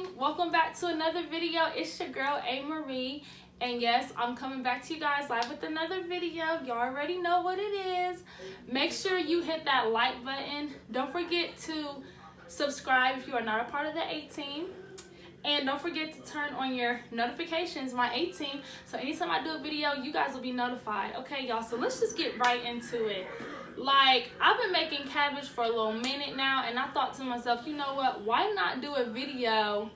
morning. Welcome back to another video. It's your girl A Marie, and yes, I'm coming back to you guys live with another video. Y'all already know what it is. Make sure you hit that like button. Don't forget to subscribe if you are not a part of the A team, and don't forget to turn on your notifications, my A team, so anytime I do a video, you guys will be notified. Okay, y'all, so let's just get right into it. Like, I've been making cabbage for a little minute now, and I thought to myself, you know what, why not do a video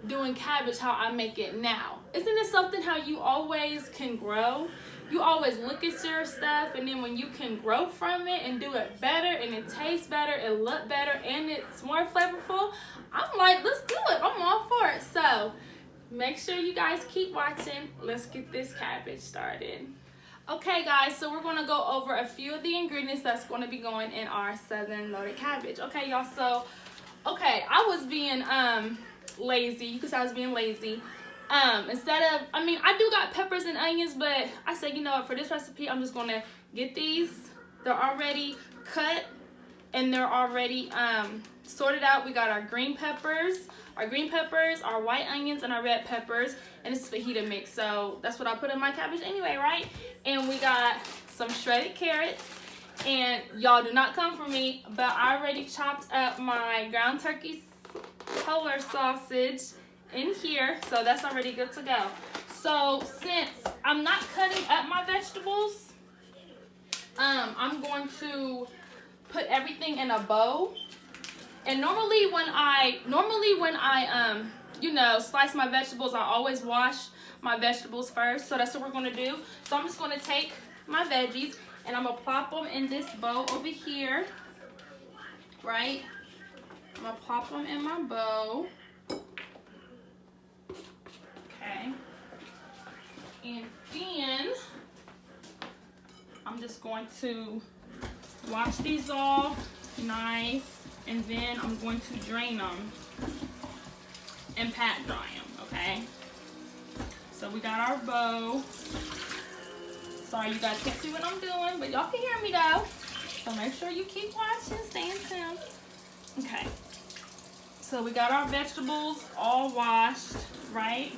doing cabbage how I make it now? Isn't it something how you always can grow? You always look at your stuff, and then when you can grow from it and do it better, and it tastes better, it look better, and it's more flavorful, I'm like, let's do it. I'm all for it. So make sure you guys keep watching. Let's get this cabbage started. Okay guys, so we're going to go over a few of the ingredients that's going to be going in our southern loaded cabbage. Okay y'all, so I was being lazy. You could say I was being lazy. Instead of, I mean, I do got peppers and onions, but I said, you know what, for this recipe I'm just going to get these. They're already cut and they're already sorted out. We got our green peppers, our white onions, and our red peppers, and this is fajita mix, so that's what I put in my cabbage anyway, right? And we got some shredded carrots, and y'all do not come for me, but I already chopped up my ground turkey color sausage in here, so that's already good to go. So since I'm not cutting up my vegetables, I'm going to put everything in a bowl. And normally when I you know, slice my vegetables, I always wash my vegetables first. So that's what we're gonna do. So I'm just gonna take my veggies and I'm gonna plop them in this bowl over here, right? I'm gonna plop them in my bowl. Okay. And then I'm just going to wash these off nice, and then I'm going to drain them and pat dry them, okay? So we got our bowl. Sorry you guys can't see what I'm doing, but y'all can hear me though. So make sure you keep watching, stay tuned. Okay, so we got our vegetables all washed, right?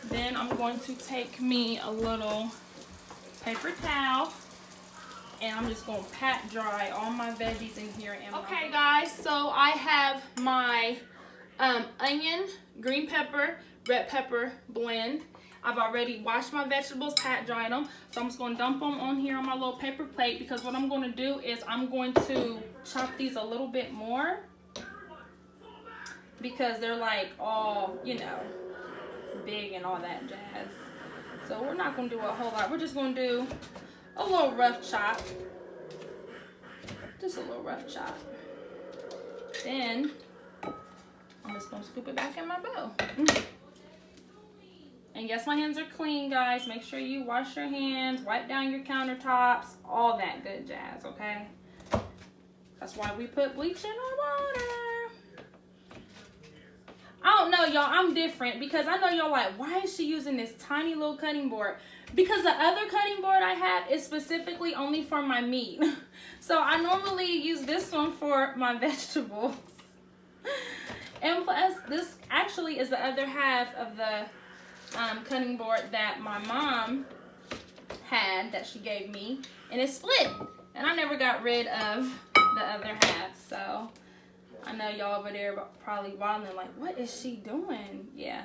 Then I'm going to take me a little paper towel, and I'm just gonna pat dry all my veggies in here. Okay guys, so I have my onion, green pepper, red pepper blend. I've already washed my vegetables, pat dried them, so I'm just gonna dump them on here on my little paper plate, because what I'm gonna do is I'm going to chop these a little bit more, because they're like all, you know, big and all that jazz. So we're not gonna do a whole lot. We're just gonna do a little rough chop. Just a little rough chop. Then I'm just gonna scoop it back in my bowl. And yes, my hands are clean, guys. Make sure you wash your hands, wipe down your countertops, all that good jazz, okay? That's why we put bleach in our water. I don't know, y'all, I'm different, because I know y'all like, why is she using this tiny little cutting board? Because the other cutting board I have is specifically only for my meat. So I normally use this one for my vegetables. And plus, this actually is the other half of the cutting board that my mom had, that she gave me, and it's split. And I never got rid of the other half, so I know y'all over there probably wondering like, what is she doing? Yeah,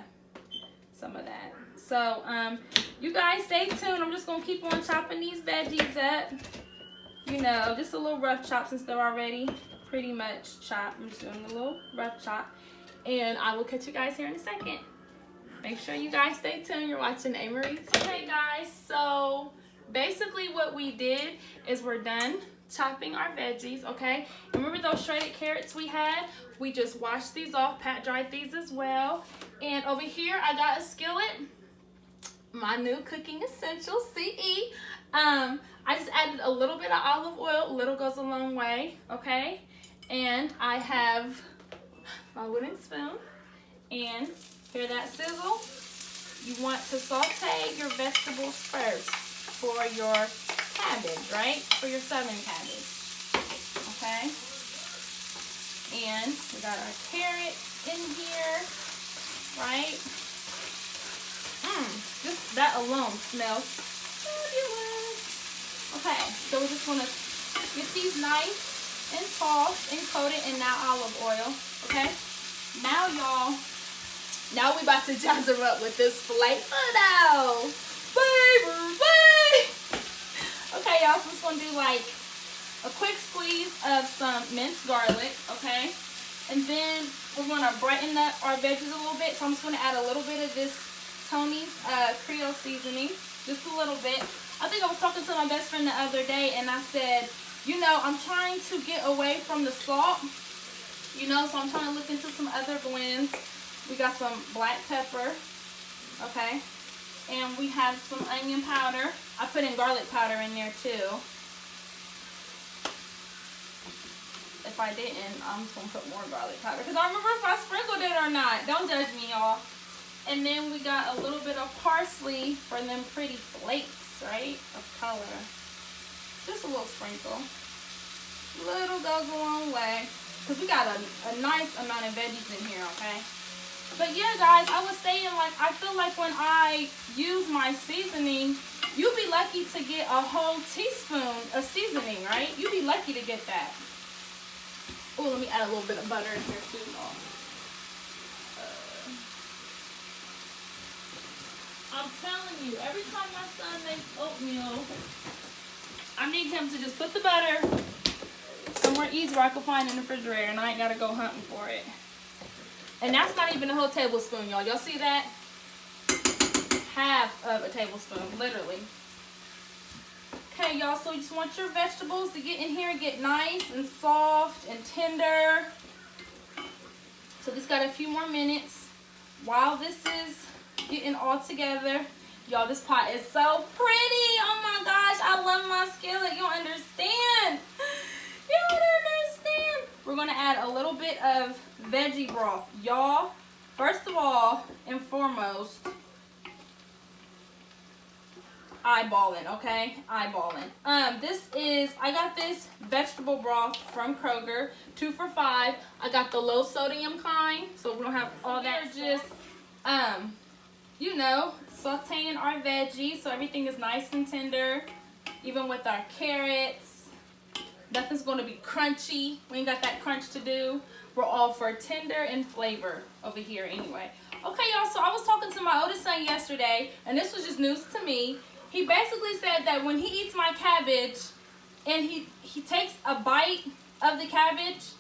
some of that. So you guys stay tuned. I'm just gonna keep on chopping these veggies up. You know, just a little rough chop since they're already pretty much chopped. I'm just doing a little rough chop, and I will catch you guys here in a second. Make sure you guys stay tuned. You're watching A Marie TV. Okay guys, so basically what we did is we're done chopping our veggies, okay? Remember those shredded carrots we had? We just washed these off, pat dried these as well. And over here I got a skillet, my new cooking essential, CE. I just added a little bit of olive oil. Little goes a long way, okay? And I have my wooden spoon, and hear that sizzle? You want to saute your vegetables first for your cabbage, right? For your southern cabbage, okay? And we got our carrots in here. That alone smells fabulous. Okay, so we're just gonna get these nice and tossed and coated in that olive oil. Okay, now y'all, now we about to jazz her up with this flavor though. Okay, y'all, so we're just gonna do like a quick squeeze of some minced garlic, okay? And then we're gonna brighten up our veggies a little bit. So I'm just gonna add a little bit of this Tony's Creole seasoning, just a little bit. I think I was talking to my best friend the other day and I said, you know, I'm trying to get away from the salt, you know, so I'm trying to look into some other blends. We got some black pepper, okay? And we have some onion powder. I put in garlic powder in there too. If I didn't, I'm just gonna put more garlic powder because I don't remember if I sprinkled it or not. Don't judge me, y'all. And then we got a little bit of parsley for them pretty flakes, right? Of color. Just a little sprinkle. Little goes a long way. Because we got a nice amount of veggies in here, okay? But yeah, guys, I was saying, like, I feel like when I use my seasoning, you'd be lucky to get a whole teaspoon of seasoning, right? You'd be lucky to get that. Oh, let me add a little bit of butter in here too, y'all. I'm telling you, every time my son makes oatmeal, I need him to just put the butter somewhere easy where I can find it in the refrigerator and I ain't gotta go hunting for it. And that's not even a whole tablespoon, y'all. Y'all see that? Half of a tablespoon, literally. Okay, y'all, so you just want your vegetables to get in here and get nice and soft and tender. So just got a few more minutes while this is getting all together. Y'all, this pot is so pretty. Oh my gosh, I love my skillet. You don't understand. You don't understand. We're gonna add a little bit of veggie broth. Y'all, first of all and foremost, eyeballing, okay? Eyeballing. I got this vegetable broth from Kroger, 2 for $5. I got the low sodium kind, so we don't have all that. We're just, you know, sauteing our veggies so everything is nice and tender, even with our carrots. Nothing's going to be crunchy. We ain't got that crunch to do. We're all for tender and flavor over here anyway. Okay, y'all, so I was talking to my oldest son yesterday, and this was just news to me. He basically said that when he eats my cabbage and he takes a bite of the cabbage,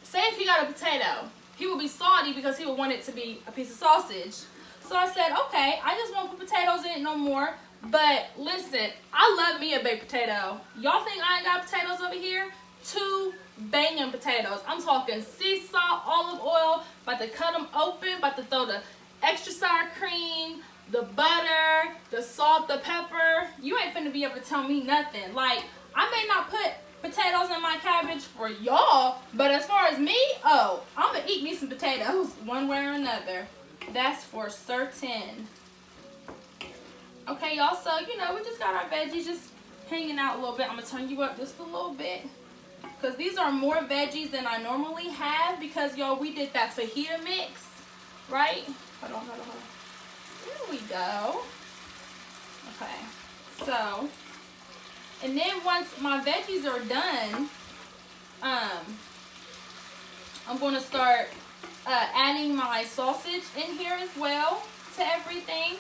say if he got a potato, he will be salty because he would want it to be a piece of sausage. So I said, okay, I just won't put potatoes in it no more. But listen, I love me a baked potato. Y'all think I ain't got potatoes over here? 2 banging potatoes. I'm talking sea salt, olive oil, about to cut them open, about to throw the extra sour cream, the butter, the salt, the pepper. You ain't finna be able to tell me nothing. Like, I may not put potatoes in my cabbage for y'all, but as far as me, oh, I'm gonna eat me some potatoes one way or another. That's for certain. Okay, y'all, so, you know, we just got our veggies just hanging out a little bit. I'm gonna turn you up just a little bit because these are more veggies than I normally have because, y'all, we did that fajita mix, right? Hold on. There we go. Okay, so, and then once my veggies are done, I'm going to start adding my sausage in here as well to everything.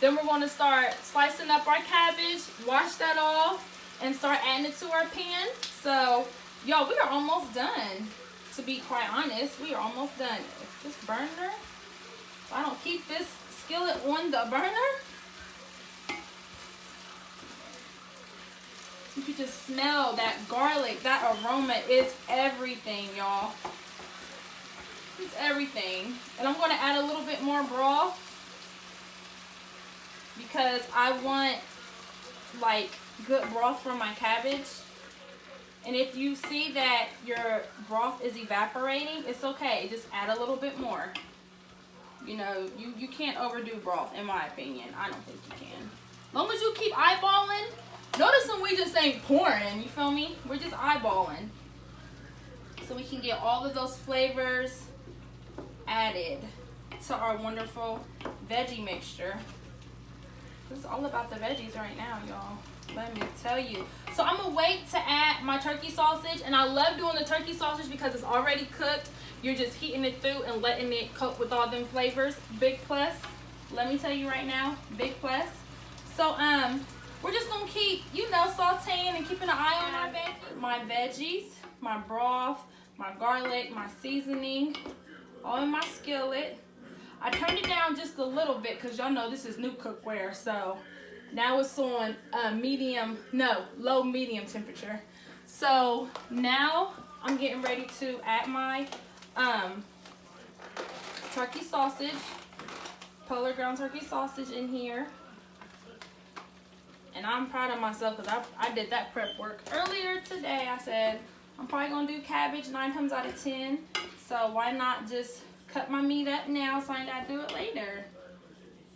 Then we're going to start slicing up our cabbage, wash that off, and start adding it to our pan. So, y'all, we are almost done. To be quite honest, we are almost done. If this burner, if I don't keep this skillet on the burner, you can just smell that garlic. That aroma is everything, y'all. It's everything. And I'm going to add a little bit more broth because I want like good broth for my cabbage. And if you see that your broth is evaporating, it's okay. Just add a little bit more. You know, you can't overdo broth, in my opinion. I don't think you can. As long as you keep eyeballing. Notice when we just ain't pouring, you feel me? We're just eyeballing. So we can get all of those flavors added to our wonderful veggie mixture. This is all about the veggies right now, y'all. Let me tell you. So I'm gonna wait to add my turkey sausage, and I love doing the turkey sausage because it's already cooked. You're just heating it through and letting it coat with all them flavors. Big plus. Let me tell you right now, big plus. So we're just gonna keep, you know, sauteing and keeping an eye on our veggies. My veggies, my broth, my garlic, my seasoning, all in my skillet. I turned it down just a little bit because y'all know this is new cookware, so now it's on low medium temperature. So now I'm getting ready to add my turkey sausage, Polar ground turkey sausage in here. And I'm proud of myself because I did that prep work earlier today. I said I'm probably gonna do cabbage 9 times out of 10. So why not just cut my meat up now so I ain't gotta do it later.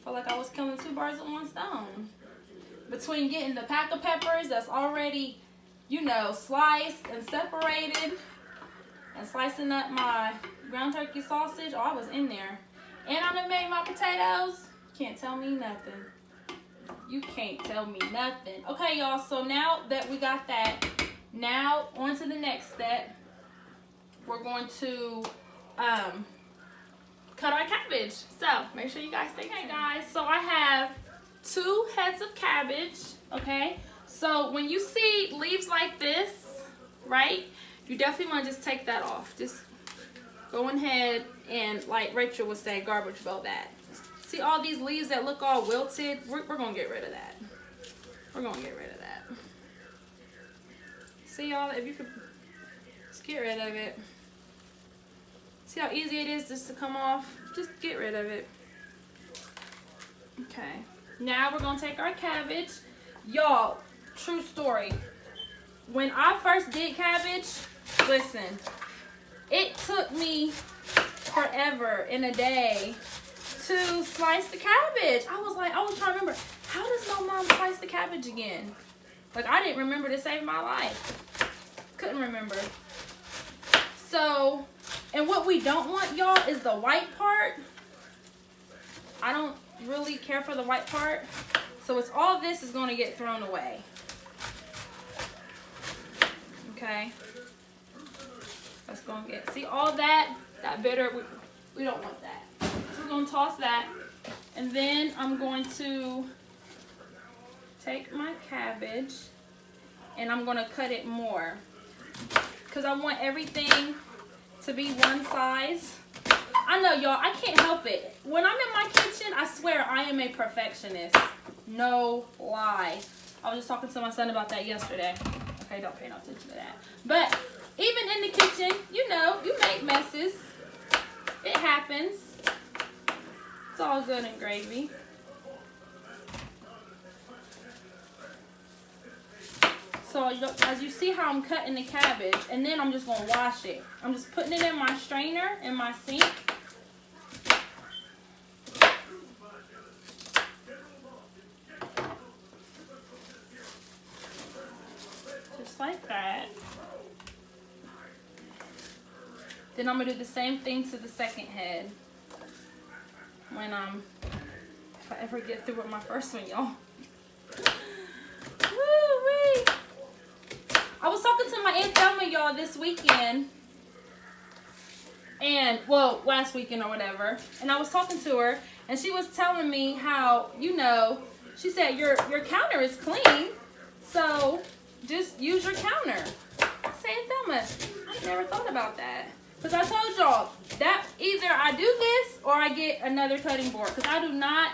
Felt like I was killing 2 birds with 1 stone. Between getting the pack of peppers that's already, you know, sliced and separated, and slicing up my ground turkey sausage, oh, I was in there. And I done made my potatoes. Can't tell me nothing. You can't tell me nothing. Okay, y'all, so now that we got that, now on to the next step. We're going to cut our cabbage. So make sure you guys stay tuned. Okay, guys, so I have 2 heads of cabbage, okay? So when you see leaves like this, right, you definitely want to just take that off. Just go ahead and, like Rachel would say, garbage belt that. See all these leaves that look all wilted? We're going to get rid of that. We're going to get rid of that. See, y'all, if you could just get rid of it. See how easy it is just to come off? Just get rid of it. Okay. Now we're going to take our cabbage. Y'all, true story. When I first did cabbage, listen, it took me forever in a day to slice the cabbage. I was trying to remember, how does my mom slice the cabbage again? Like, I didn't remember to save my life. Couldn't remember. So, and what we don't want, y'all, is the white part. I don't really care for the white part. So it's all this is going to get thrown away. Okay. That's going to get, see all that bitter, we don't want that. So we're going to toss that. And then I'm going to take my cabbage and I'm going to cut it more. Because I want everything to be one size. I know, y'all, I can't help it. When I'm in my kitchen, I swear I am a perfectionist. No lie. I was just talking to my son about that yesterday. Okay, don't pay no attention to that. But even in the kitchen, you know, you make messes. It happens. It's all good and gravy. So as you see how I'm cutting the cabbage, and then I'm just going to wash it. I'm just putting it in my strainer, in my sink. Just like that. Then I'm going to do the same thing to the second head. When if I ever get through with my first one, y'all. Woo-wee. I was talking to my Aunt Thelma, y'all, this weekend. And, well, last weekend or whatever. And I was talking to her, and she was telling me how, you know, she said, your counter is clean, so just use your counter. I said, Aunt Thelma, I never thought about that. Because I told y'all, that either I do this or I get another cutting board. Because I do not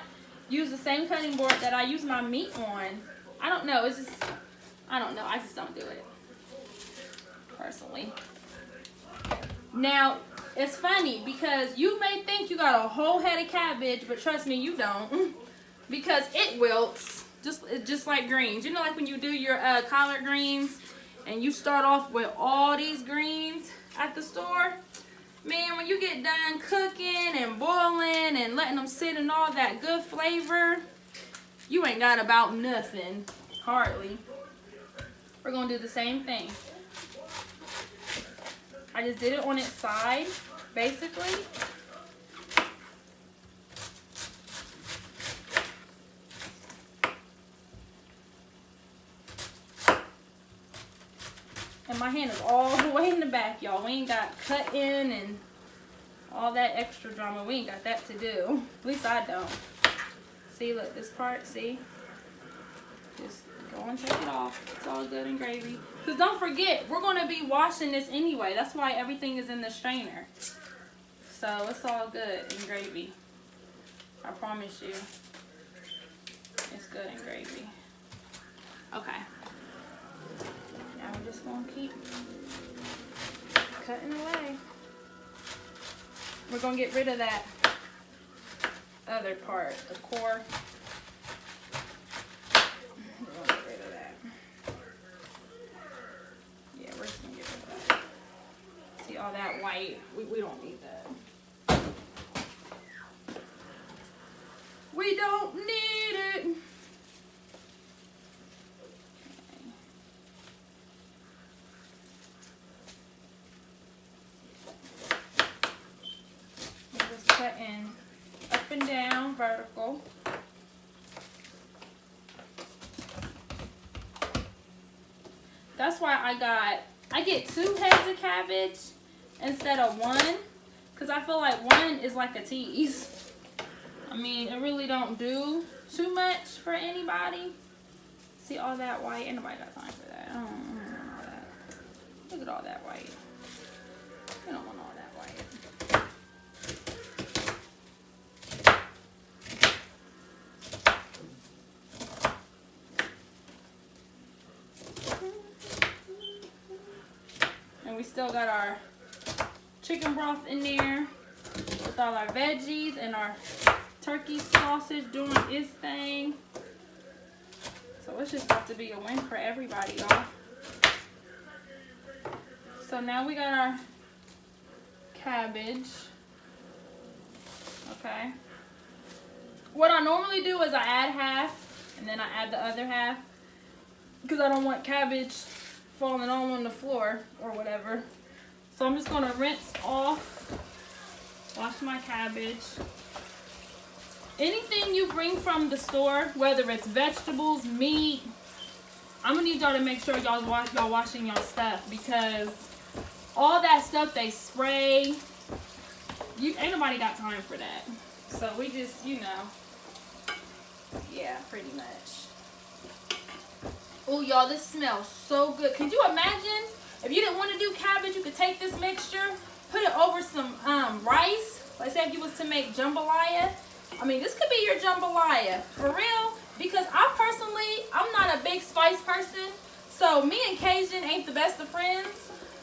use the same cutting board that I use my meat on. I don't know. It's just, I don't know. I just don't do it. Personally. Now, it's funny because you may think you got a whole head of cabbage, but trust me, you don't. Because it wilts. Just like greens. You know, like when you do your collard greens and you start off with all these greens at the store, man, when you get done cooking and boiling and letting them sit in all that good flavor, you ain't got about nothing, hardly. We're gonna do the same thing. I just did it on its side, basically. My hand is all the way in the back, y'all. We ain't got cutting and all that extra drama. We ain't got that to do. At least I don't. See, look, this part, see? Just go and take it off. It's all good and gravy. Because don't forget, we're going to be washing this anyway. That's why everything is in the strainer. So it's all good and gravy. I promise you. It's good and gravy. Okay. Now we're just going to keep cutting away. We're going to get rid of that other part, the core. We're going to get rid of that. Yeah, we're just going to get rid of that. See all that white? We don't need that. We don't need it. Cutting up and down, vertical. That's why I get 2 heads of cabbage instead of 1, because I feel like 1 is like a tease. I mean, it really don't do too much for anybody. See all that white? Ain't nobody got time for that. I don't want all that. Look at all that white. You don't want all that white. And we still got our chicken broth in there with all our veggies and our turkey sausage doing its thing. So it's just about to be a win for everybody, y'all. So now we got our cabbage. Okay. What I normally do is I add half and then I add the other half because I don't want cabbage falling all on the floor or whatever. So I'm just going to rinse off, wash my cabbage. Anything you bring from the store, whether it's vegetables, meat, I'm going to need y'all to make sure y'all washing y'all stuff, because all that stuff they spray, ain't nobody got time for that. So we just, you know, yeah, pretty much. Oh, y'all, this smells so good. Could you imagine if you didn't want to do cabbage, you could take this mixture, put it over some rice. Let's say if you was to make jambalaya. I mean, this could be your jambalaya, for real. Because I'm not a big spice person. So me and Cajun ain't the best of friends.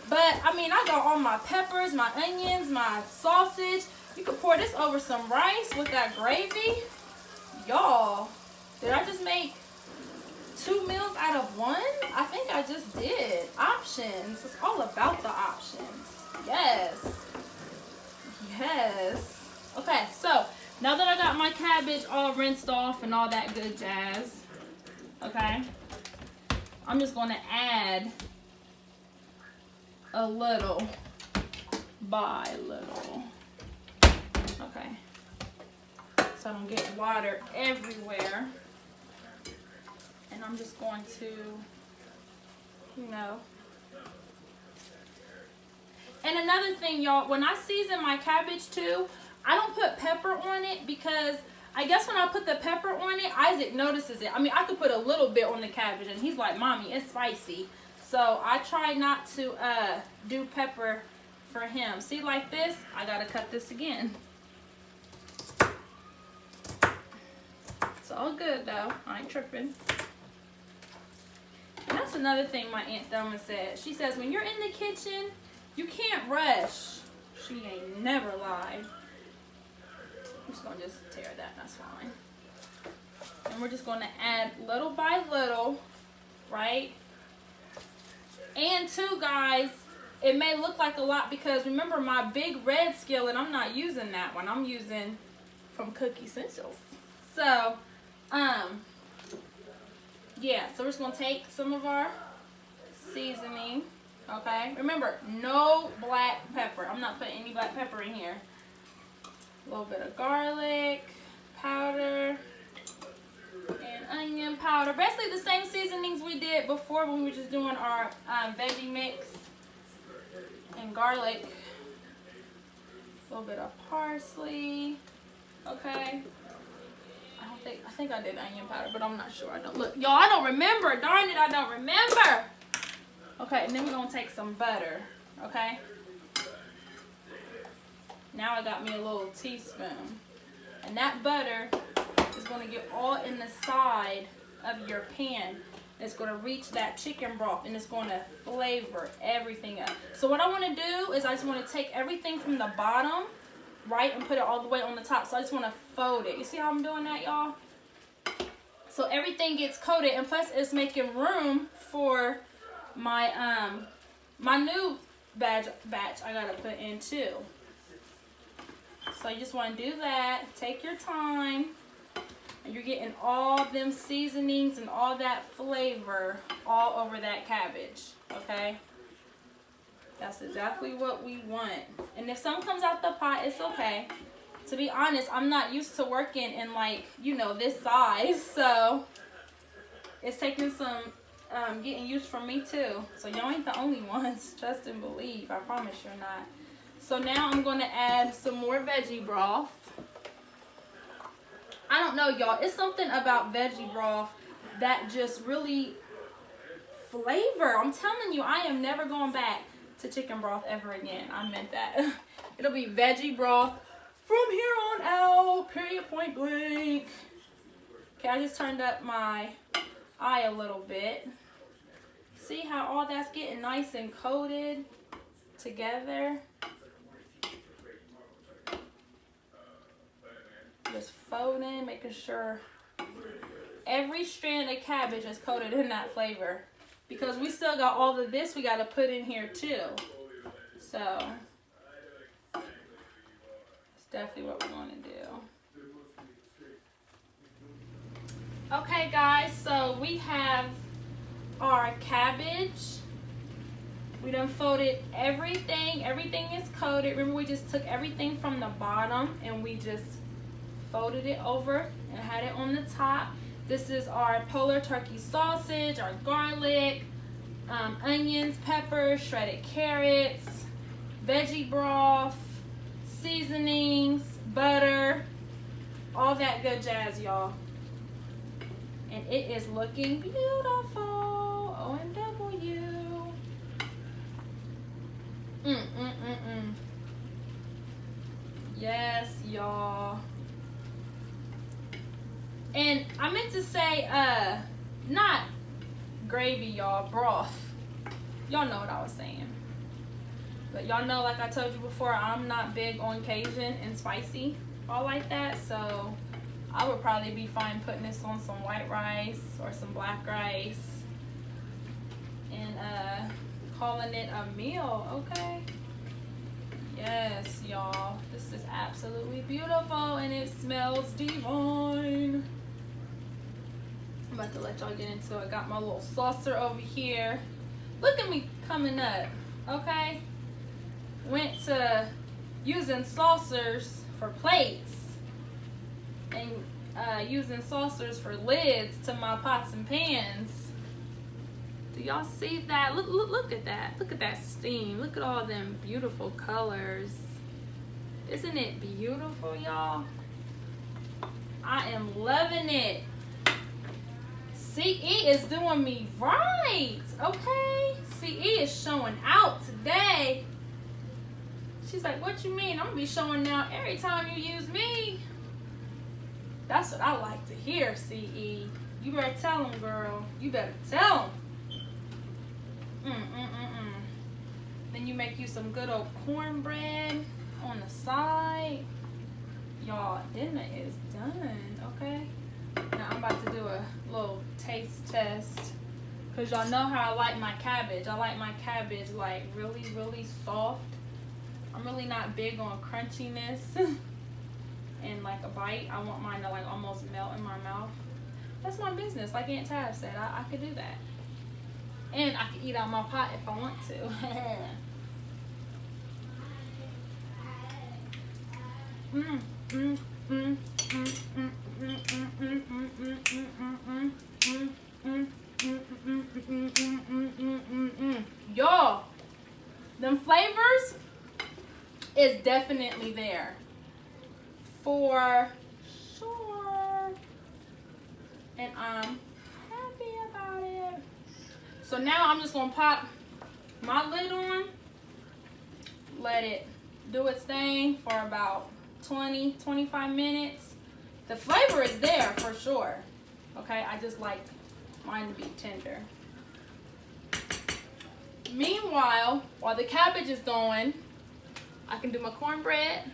But, I mean, I got all my peppers, my onions, my sausage. You could pour this over some rice with that gravy. Y'all, did I just make 2 meals out of 1? I think I just did. Options. It's all about the options. Yes. Yes. Okay, so now that I got my cabbage all rinsed off and all that good jazz, okay, I'm just going to add a little by little. Okay. So I don't get water everywhere. And I'm just going to, you know. And another thing, y'all, when I season my cabbage too, I don't put pepper on it because I guess when I put the pepper on it, Isaac notices it. I mean, I could put a little bit on the cabbage and he's like, Mommy, it's spicy. So I try not to do pepper for him. See, like this, I gotta cut this again. It's all good though, I ain't tripping. And that's another thing my Aunt Thelma said. She says, when you're in the kitchen, you can't rush. She ain't never lied. I'm just gonna tear that, that's fine. And we're just gonna add little by little, right? And too, guys, it may look like a lot because remember my big red skillet, I'm not using that one. I'm using from Cookie Essentials. So, yeah, so we're just gonna take some of our seasoning, okay? Remember, no black pepper. I'm not putting any black pepper in here. A little bit of garlic powder and onion powder. Basically the same seasonings we did before when we were just doing our veggie mix. and garlic. A little bit of parsley. Okay. I think I did onion powder, but I'm not sure. I don't look. Y'all, I don't remember. Darn it, I don't remember. Okay, and then we're gonna take some butter. Okay. Now I got me a little teaspoon. And that butter is gonna get all in the side of your pan. It's going to reach that chicken broth and it's going to flavor everything up. So what I want to do is I just want to take everything from the bottom, right, and put it all the way on the top. So I just want to fold it. You see how I'm doing that, y'all? So everything gets coated, and plus it's making room for my my new batch I got to put in too. So you just want to do that. Take your time. And you're getting all them seasonings and all that flavor all over that cabbage, okay? That's exactly what we want. And if some comes out the pot, it's okay. To be honest, I'm not used to working in, like, you know, this size. So it's taking some getting used from me too. So y'all ain't the only ones. Trust and believe. I promise you're not. So now I'm going to add some more veggie broth. I don't know, y'all. It's something about veggie broth that just really flavor. I'm telling you, I am never going back to chicken broth ever again. I meant that. It'll be veggie broth from here on out. Period, point blank. Okay, I just turned up my eye a little bit. See how all that's getting nice and coated together? Just folding, making sure every strand of cabbage is coated in that flavor, because we still got all of this we got to put in here too. So it's definitely what we're going to do. Okay guys, so we have our cabbage. We done folded everything. Everything is coated. Remember, we just took everything from the bottom and we just folded it over and had it on the top. This is our polar turkey sausage, our garlic, onions, peppers, shredded carrots, veggie broth, seasonings, butter, all that good jazz, y'all. And it is looking beautiful. OMW. Yes, y'all. And I meant to say, not gravy, y'all, broth. Y'all know what I was saying. But y'all know, like I told you before, I'm not big on Cajun and spicy, all like that. So I would probably be fine putting this on some white rice or some black rice and calling it a meal, okay? Yes, y'all. This is absolutely beautiful and it smells divine. I'm about to let y'all get into it. Got my little saucer over here. Look at me coming up, okay? Went to using saucers for plates and using saucers for lids to my pots and pans. Do y'all see that? Look at that. Look at that steam. Look at all them beautiful colors. Isn't it beautiful, y'all? I am loving it. CE is doing me right, okay? CE is showing out today. She's like, what you mean? I'm gonna be showing out every time you use me. That's what I like to hear, CE. You better tell them, girl. You better tell them. Then you make you some good old cornbread on the side. Y'all, dinner is done, okay? Now I'm about to do a little taste test, because y'all know how I like my cabbage. I like my cabbage like really, really soft. I'm really not big on crunchiness and like a bite. I want mine to like almost melt in my mouth. That's my business. Like Aunt Tab said, I could do that. And I can eat out my pot if I want to. Y'all, them flavors for sure. And I'm happy about it. So now I'm just gonna pop my lid on, let it do its thing for about 20-25 minutes. The flavor is there for sure. Okay, I just like mine to be tender. Meanwhile, while the cabbage is going, I can do my cornbread,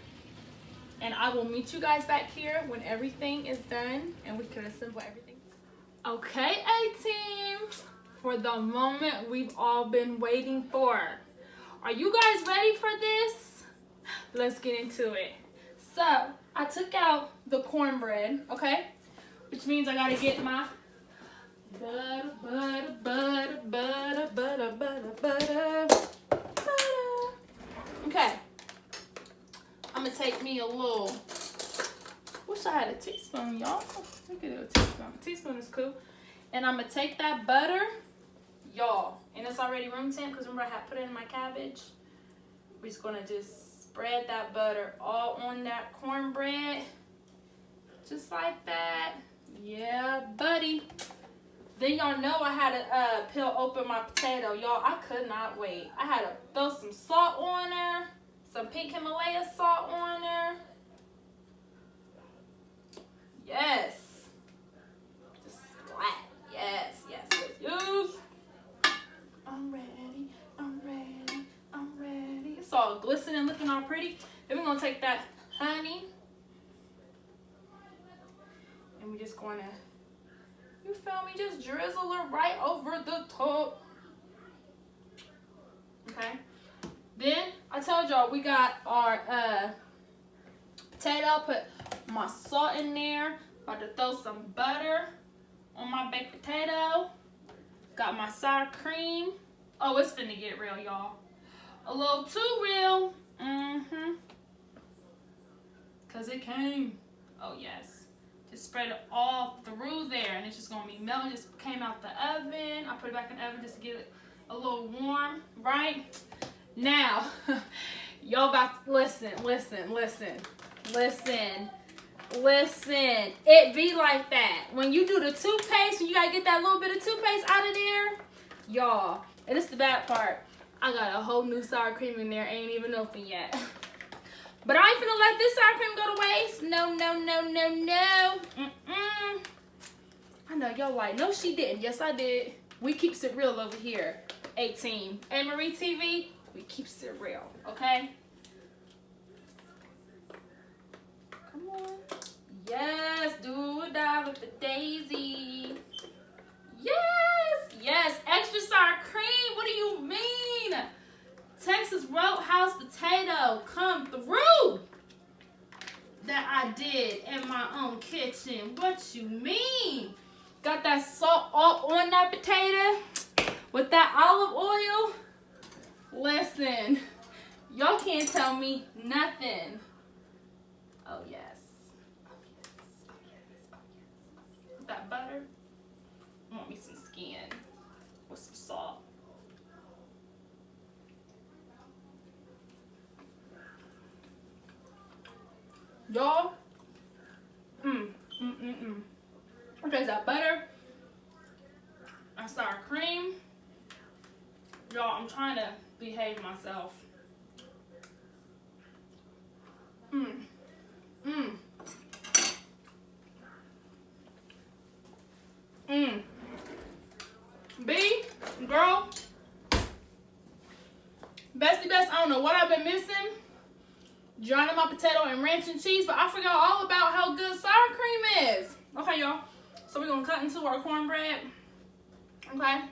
and I will meet you guys back here when everything is done and we can assemble everything. Okay, A-team, for the moment we've all been waiting for. Are you guys ready for this? Let's get into it. So, I took out the cornbread, okay? Which means I gotta get my butter. Okay. I'm gonna take me a little, wish I had a teaspoon, y'all. We could do a teaspoon. A teaspoon is cool. And I'm gonna take that butter, y'all. And it's already room temp because remember I had put it in my cabbage. We're just gonna just spread that butter all on that cornbread. Just like that. Yeah, buddy. Then y'all know I had to peel open my potato. Y'all, I could not wait. I had to throw some salt on there. Some pink Himalaya salt on there. Yes. Just splat. Yes, yes, yes, yes. I'm ready, I'm ready, I'm ready. It's all glistening, looking all pretty. Then we're going to take that honey. And we're just going to, you feel me, just drizzle it right over the top. Okay. Then I told y'all we got our potato. Put my salt in there. About to throw some butter on my baked potato. Got my sour cream. Oh, it's finna get real, y'all. A little too real. Cause it came. Oh yes. Just spread it all through there, and it's just gonna be melting. Just came out the oven. I put it back in the oven just to get it a little warm, right? Now, y'all about to listen. It be like that. When you do the toothpaste, you gotta get that little bit of toothpaste out of there. Y'all, and it's the bad part. I got a whole new sour cream in there. Ain't even open yet. But I ain't finna let this sour cream go to waste. No. I know y'all like, no she didn't. Yes I did. We keeps it real over here. 18. A Marie TV. We keeps it real, okay? Come on. Yes, do or die with the daisy. Yes, extra sour cream. What do you mean? Texas Roadhouse potato come through. That I did in my own kitchen. What you mean? Got that salt all on that potato with that olive oil. Listen, y'all can't tell me nothing. Oh yes. That butter. I want me some skin with some salt. Y'all. Okay, that butter. That sour cream. Y'all, I'm trying to behave myself. B, girl, bestie best, I don't know what I've been missing. Drowning my potato in ranch and cheese, but I forgot all about how good sour cream is. Okay, y'all. So we're gonna cut into our cornbread. Okay.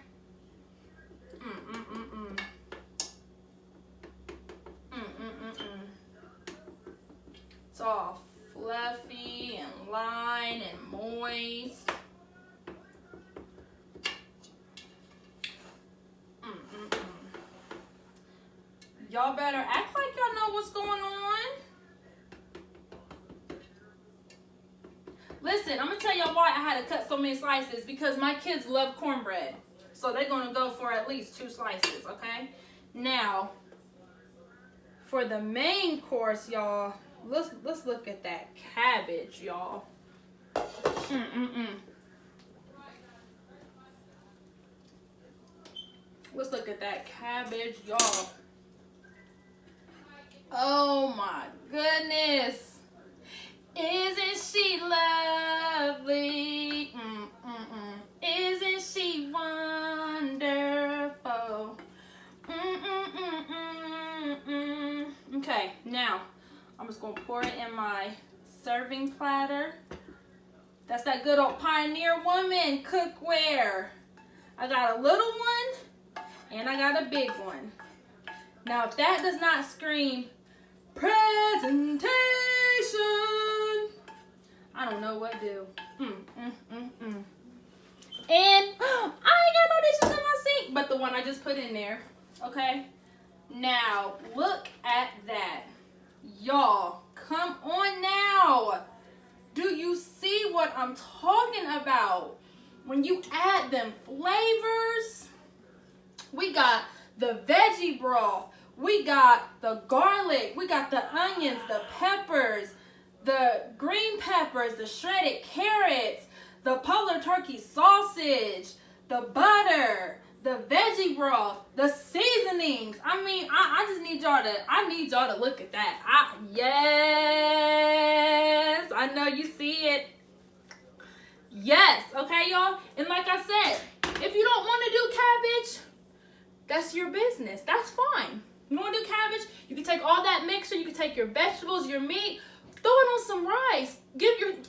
It's all fluffy and lined and moist. Y'all better act like y'all know what's going on. Listen, I'm gonna tell y'all why I had to cut so many slices, because my kids love cornbread. So they're gonna go for at least 2 slices, okay? Now, for the main course, y'all, let's look at that cabbage, y'all. Let's look at that cabbage, y'all. Oh my goodness. Isn't she lovely? Isn't she wonderful? Okay, now I'm just gonna pour it in my serving platter. That's that good old Pioneer Woman cookware. I got a little one and I got a big one. Now, if that does not scream presentation, I don't know what do. And I ain't got no dishes in my sink, but the one I just put in there. Okay? Now, look at that. Y'all, come on now. Do you see what I'm talking about? When you add them flavors, we got the veggie broth, we got the garlic, we got the onions, the peppers, the green peppers, the shredded carrots, the polar turkey sausage, the butter, the veggie broth, the seasonings. I mean, I just need y'all to, to look at that. Yes, I know you see it. Yes, okay, y'all? And like I said, if you don't want to do cabbage, that's your business. That's fine. You want to do cabbage, you can take all that mixture, you can take your vegetables, your meat, throw it on some rice.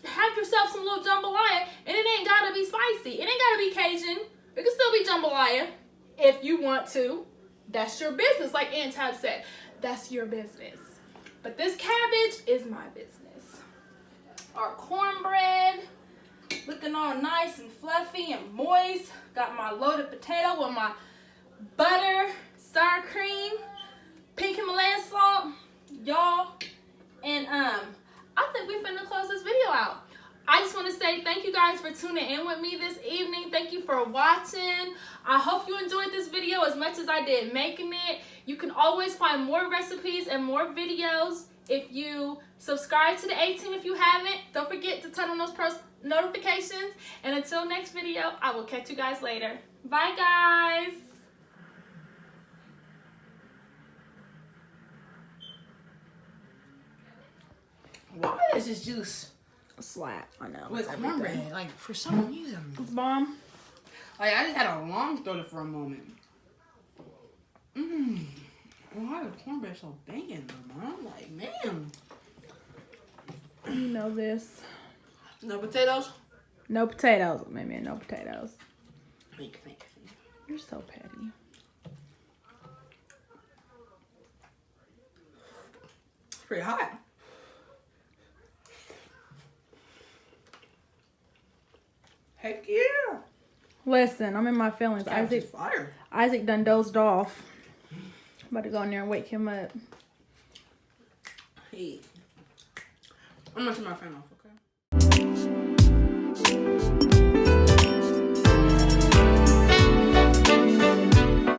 Have yourself some little jambalaya, and it ain't gotta be spicy. It ain't gotta be Cajun. It can still be jambalaya if you want to. That's your business. Like Aunt Tab said, that's your business. But this cabbage is my business. Our cornbread, looking all nice and fluffy and moist. Got my loaded potato with my butter, sour cream, pink Himalayan salt, y'all. And I think we're finna close this video out. I just want to say thank you guys for tuning in with me this evening. Thank you for watching. I hope you enjoyed this video as much as I did making it. You can always find more recipes and more videos if you subscribe to the A-Team if you haven't. Don't forget to turn on those notifications. And until next video, I will catch you guys later. Bye, guys. Why is this juice a slap? I know. With cornbread, like for some reason. Bomb. Like I just had a long throat for a moment. Why is cornbread so banging, Mom? Like, man. You know this. No potatoes? No potatoes. Maybe no potatoes. Think. You're so petty. It's pretty hot. Heck yeah. Listen, I'm in my feelings. Isaac done dozed off. I'm about to go in there and wake him up. Hey. I'm gonna turn my fan off, okay?